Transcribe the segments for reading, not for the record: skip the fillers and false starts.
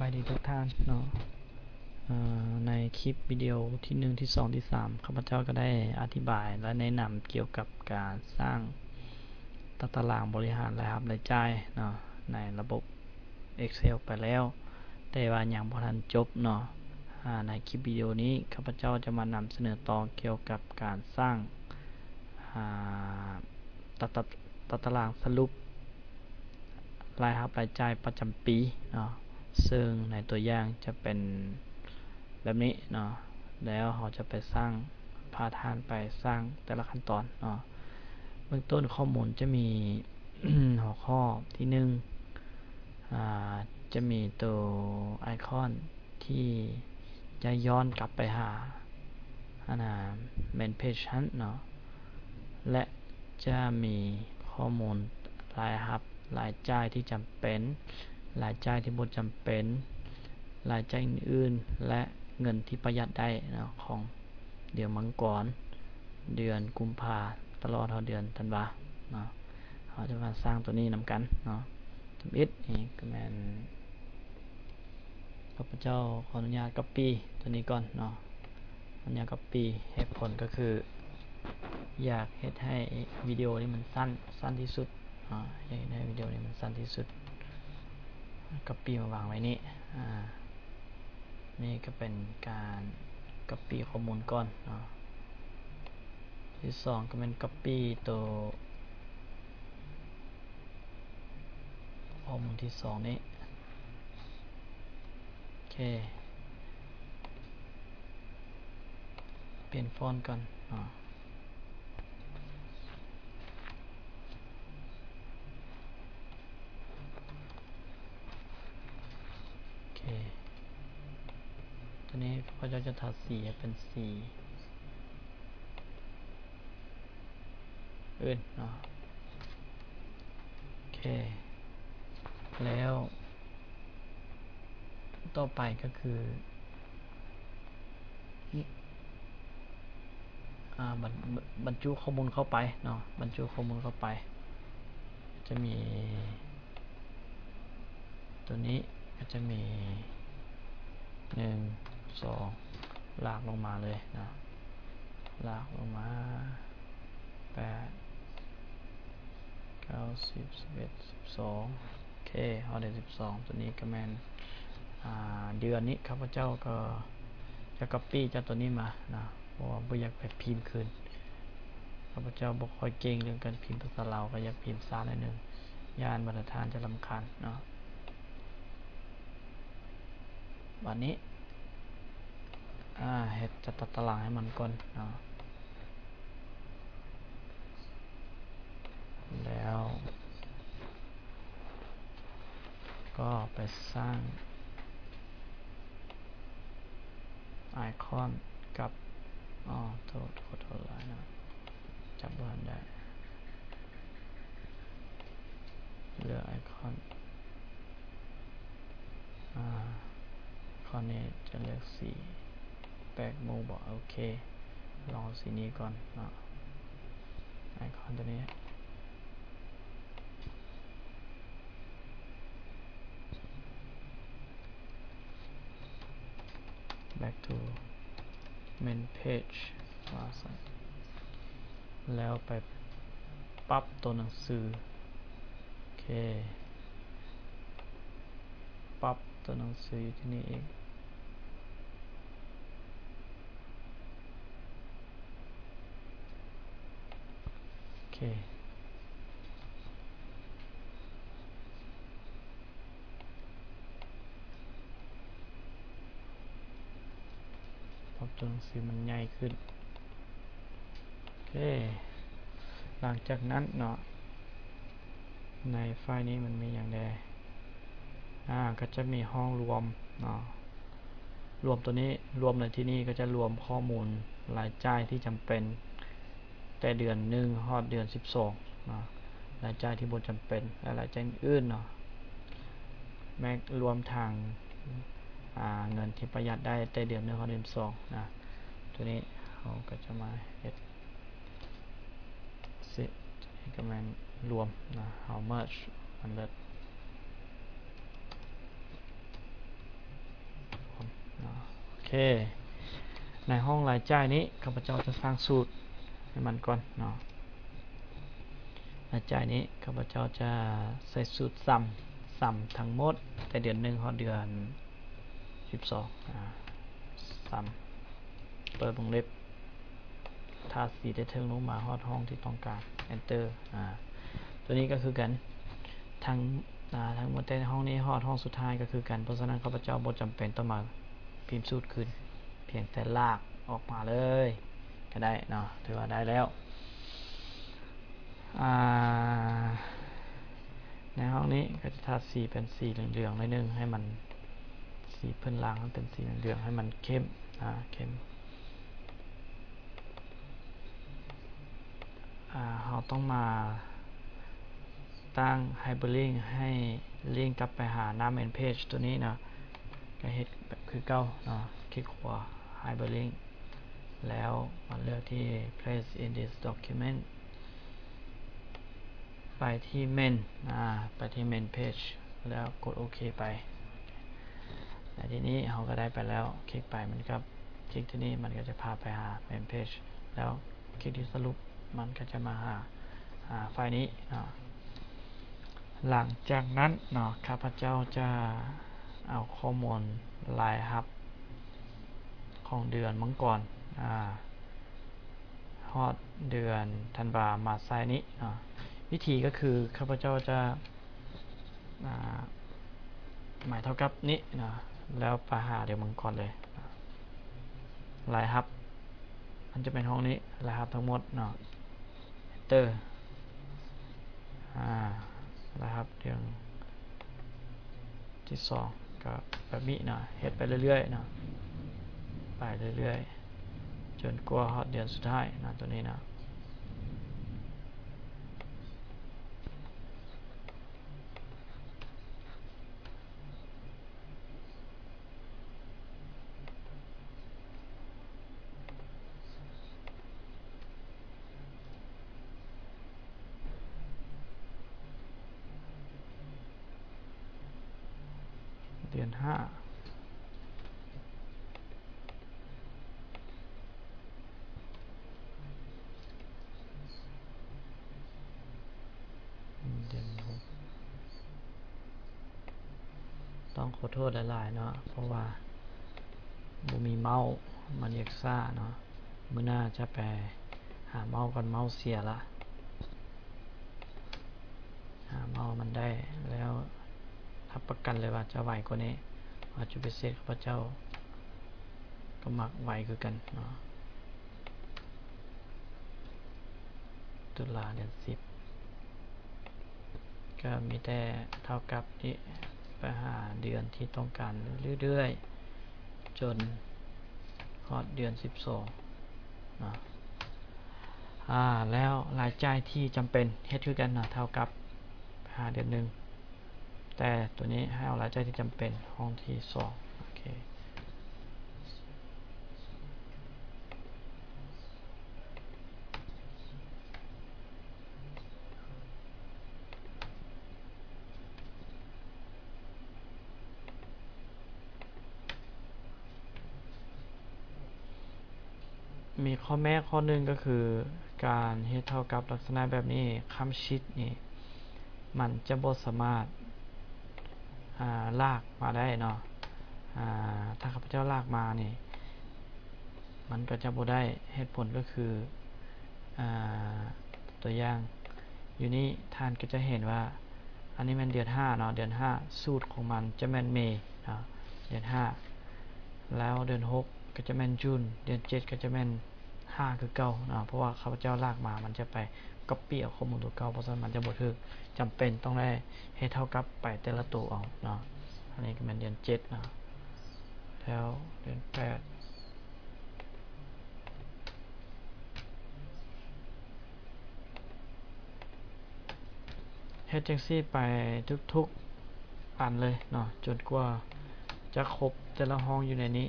บายดีทุกท่านเนาะในคลิปวิดีโอที่1ที่2ที่3ข้าพเจ้าก็ได้อธิบายและแนะนำเกี่ยวกับการสร้างตารางบริหารรายรับรายจ่ายเนาะในระบบ Excel ไปแล้วแต่ว่ายังบ่ทันจบเนาะในคลิปวิดีโอนี้ข้าพเจ้าจะมานำเสนอต่อเกี่ยวกับการสร้างตารางสรุปรายรับรายจ่ายประจำปีเนาะซึ่งในตัวอย่างจะเป็นแบบนี้เนาะแล้วเราจะไปสร้างพาทานไปสร้างแต่ละขั้นตอนเนาะเบื้องต้นข้อมูลจะมี หัวข้อที่1จะมีตัวไอคอนที่จะย้อนกลับไปหาเมนเพจเนาะและจะมีข้อมูลรายรับรายจ่ายที่จำเป็นรายจ่ายที่บ่จำเป็นรายจ่ายอื่นๆและเงินที่ประหยัดได้นะของเดือนมังกรเดือนกุมภาตลอดเดือนธันวาเนาะเราจะมาสร้างตัวนี้นำกันเนาะทำอิฐนี่ก็แม่นข้าพเจ้าขออนุญาต copy ตัวนี้ก่อนเนาะอนุญาต copy เหตุผลก็คืออยากเฮ็ดให้วิดีโอนี้มันสั้นที่สุดอยากให้วิดีโอนี้มันสั้นที่สุด copy มาวางไว้นี่นี่ก็เป็นการ copy ข้อมูลก่อนเนาะที่2ก็เป็น copy ตัวข้อมูลที่2นี้โอเคเปลี่ยนฟอนต์ก่อนโอเคตัวนี้ก็จะทาสีเป็นสีอื่นเนาะโอเคแล้วต่อไปก็คือบรรจุข้อมูลเข้าไปเนาะบรรจุข้อมูลเข้าไปจะมีตัวนี้ก็จะมี1 2ลากลงมาเลยนะลากลงมา8 9 10 11 12โอเคเอาได้12ตัวนี้ก็แมนเดือนนี้ข้าพเจ้าก็จะ copy จากตัวนี้มานะเพราะว่าไม่อยากไปพิมพ์คืนข้าพเจ้าบ่ค่อยเก่งเรื่องการพิมพ์ภาษาลาวก็อยากพิมพ์ช้าหน่อยนึงย่านบรรทัดจะรำคาญเนาะวันนี้เฮ็ดจัดตารางให้มันก่อนเนาะแล้วก็ไปสร้างไอคอนกับโทษหลายนะจับบ่ทันได้เลือกไอคอนข้อนี้จะเลือกสีแปลกหมู่บอกโอเคลองสีนี้ก่อนเนาะไอคอนตัวนี้back to main page แล้วไปปรับตัวหนังสือโอเคปรับตัวหนังสืออยู่ที่นี่เองโอเคปรับตัวหนังสือมันใหญ่ขึ้นโอเคหลังจากนั้นเนาะในไฟล์นี้มันมีอย่างใดก็จะมีห้องรวมเนาะรวมตัวนี้รวมในที่นี้ก็จะรวมข้อมูลรายจ่ายที่จำเป็นแต่เดือน1ฮอดเดือน12เนาะรายจ่ายที่บ่จำเป็นและรายจ่ายอื่นเนาะแม้รวมทางเงินที่ประหยัดได้แต่เดือน1ฮอดเดือน2นะตัวนี้เราก็จะมาเฮ็ดสิก็แม่นรวมนะ how much 100 โอเคในห้องรายจ่ายนี้ข้าพเจ้าจะสร้างสูตรให้มันก่อนเนาะรายจ่ายนี้ข้าพเจ้าจะใส่สูตรซ้ำทั้งหมดแต่เดือน1ฮอดเดือน12ซ้ำเปิดวงเล็บทาสีได้เทิงลงมาฮอดห้องที่ต้องการ enter ตัวนี้ก็คือกันทั้งหมดในห้องนี้ฮอดห้องสุดท้ายก็คือกันเพราะฉะนั้นข้าพเจ้าบ่จำเป็นต้องมาพิมพ์สูตรขึ้นเพียงแต่ลากออกมาเลยก็ได้เนาะถือว่าได้แล้วในห้องนี้ก็จะทาสีเป็นสีเหลืองๆหน่อยนึงให้มันสีพื้นล่างมันเป็นสีเหลืองให้มันเข้มเข้มเราต้องมาตั้ง Hyperlink ให้ลิงก์กลับไปหาหน้า Main Page ตัวนี้นะก็เฮ็ดแบบคือเก่าเนาะคลิกขวา Hyperlink แล้วมาเลือกที่ Place in this document ไปที่ Main ไปที่ Main Page แล้วกดโอเคไปในที่นี้เราก็ได้ไปแล้วคลิกไปมันครับคลิกที่นี่มันก็จะพาไปหา Main Page แล้วคลิกที่สรุปมันก็จะมาหาไฟล์นี้หลังจากนั้นเนาะข้าพเจ้าจะเอาข้อมูลรายรับของเดือนมังกรฮอดเดือนธันวามาใส่นี้วิธีก็คือข้าพเจ้าจะหมายเท่ากับนี้นะแล้วไปหาเดือนมังกรเลยรายรับมันจะเป็นห้องนี้รายรับทั้งหมดเนาะ enter นะครับเดือนที่2ก็แบบนี้นะเฮ็ดไปเรื่อยๆเนาะไปเรื่อยๆจนกว่าฮอดเดือนสุดท้ายนะตัวนี้นะเดือน5เดือน6ต้องขอโทษหลายๆเนาะเพราะว่าบ่มีเมาส์มันเรียกซ่าเนาะมื้อหน้าจะไปหาเมาส์ก่อนเมาส์เสียละหาเมาส์มันได้แล้วรับประกันเลยว่าจะไหวกว่านี้ว่าจะไปเซตข้าพเจ้าก็มักไหวคือกันเนาะตุลาเดือน10ก็มีแต่เท่ากับที่ไปหาเดือนที่ต้องการเรื่อยๆจนฮอดเดือน12นะแล้วรายจ่ายที่จำเป็นเฮ็ดคือกันนะเท่ากับหาเดือน1แต่ตัวนี้ให้เอารายจ่ายที่จำเป็นห้องที่2โอเคมีข้อแม้ข้อหนึ่งก็คือการเฮ็ดเท่ากับลักษณะแบบนี้คำชิดนี่มันจะบ่สามารถลากมาได้เนาะถ้าข้าพเจ้าลากมานี่มันก็จะบ่ได้เหตุผลก็คือตัวอย่างอยู่นี้ท่านก็จะเห็นว่าอันนี้มันเดือน5เนาะเดือน5สูตรของมันจะแม่นเมษเดือน5แล้วเดือน6ก็จะแม่นจูนเดือน7ก็จะแม่น5คือเก่าเนาะเพราะว่าข้าพเจ้าลากมามันจะไปก๊อปปี้เอาข้อมูลตัวเก่าเพราะฉะนั้นมันจะบ่ถูกจำเป็นต้องได้ให้เท่ากับไปแต่ละตัวเอาเนาะอันนี้ก็เป็นเดือน7เนาะแล้วเดือน8เฮ็ดจังซี่ไปทุกๆอันเลยเนาะจนกว่าจะครบแต่ละห้องอยู่ในนี้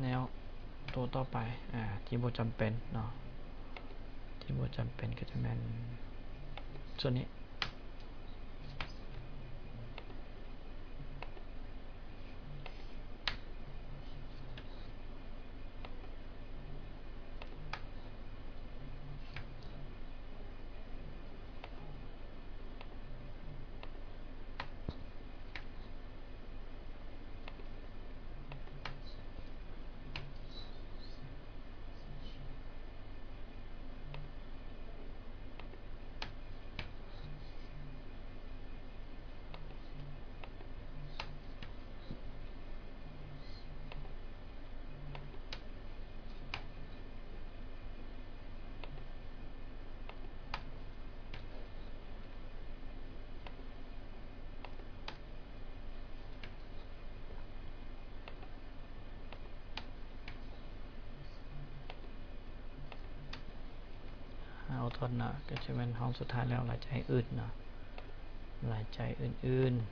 แล้วตัวต่อไปที่บ่จำเป็นเนาะที่บ่จำเป็นก็จะแม่น ส่วนนี้เอาทนนะก็จะเป็นห้องสุดท้ายแล้วรายจ่ายอื่นเนาะรายจ่ายอื่นๆ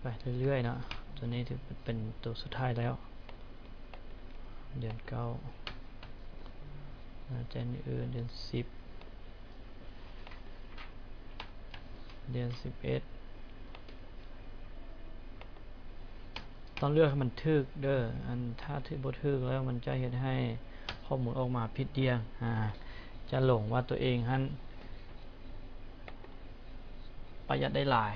ไปเรื่อยๆเนาะตัวนี้ถือเป็นตัวสุดท้ายแล้วเดือน9เดือนอื่นเดือน10เดือน11ต้องเลือกให้มันทึกเด้ออันถ้าทึกบ่ทึกแล้วมันจะเฮ็ดให้ข้อมูลออกมาผิดเดียงจะหลงว่าตัวเองหันประหยัดได้หลาย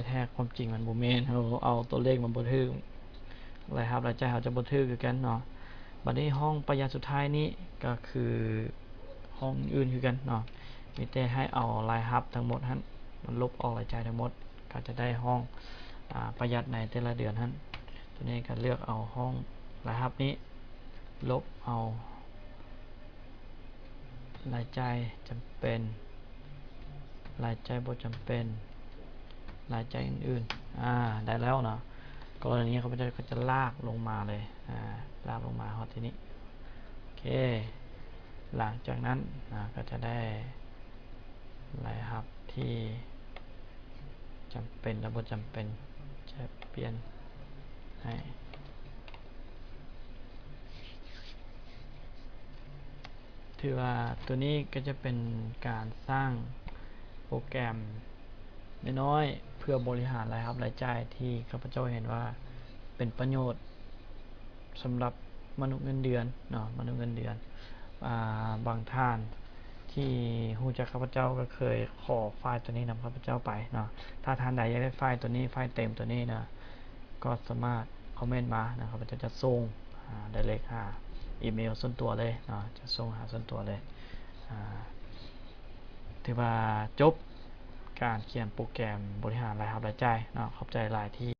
แท้ๆความจริงมันบ่แม่นเราเอาตัวเลขมันบ่ทึกรายรับรายจ่ายเราจะบ่ทึกคือกันเนาะบัดนี้ห้องประหยัดสุดท้ายนี้ก็คือห้องอื่นคือกันเนาะมีแต่ให้เอารายรับทั้งหมดหั่นมันลบออกรายจ่ายทั้งหมดก็จะได้ห้องประหยัดในแต่ละเดือนหั่นตัวนี้ก็เลือกเอาห้องรายรับนี้ลบเอารายจ่ายจำเป็นรายจ่ายบ่จำเป็นรายจ่ายอื่นๆได้แล้วเนาะกรณีนี้เขาจะลากลงมาเลยลากลงมาฮอตที่นี้โอเคหลังจากนั้นก็จะได้รายรับที่จำเป็นและบ่จำเป็นจะเปลี่ยนให้ถือว่าตัวนี้ก็จะเป็นการสร้างโปรแกรมน้อยๆเพื่อบริหารรายรับรายจ่ายที่ข้าพเจ้าเห็นว่าเป็นประโยชน์สำหรับมนุษย์เงินเดือนเนาะมนุษย์เงินเดือนบางท่านที่ฮู้จักข้าพเจ้าก็เคยขอไฟล์ตัวนี้นำข้าพเจ้าไปเนาะถ้าท่านใดอยากได้ไฟล์ตัวนี้ไฟล์เต็มตัวนี้นะก็สามารถคอมเมนต์มานะครับข้าพเจ้าจะส่งdirect อีเมลส่วนตัวเลยเนาะจะส่งหาส่วนตัวเลยถือว่าจบการเขียนโปรแกรมบริหารรายรับรายจ่ายเนาะขอบใจหลายที่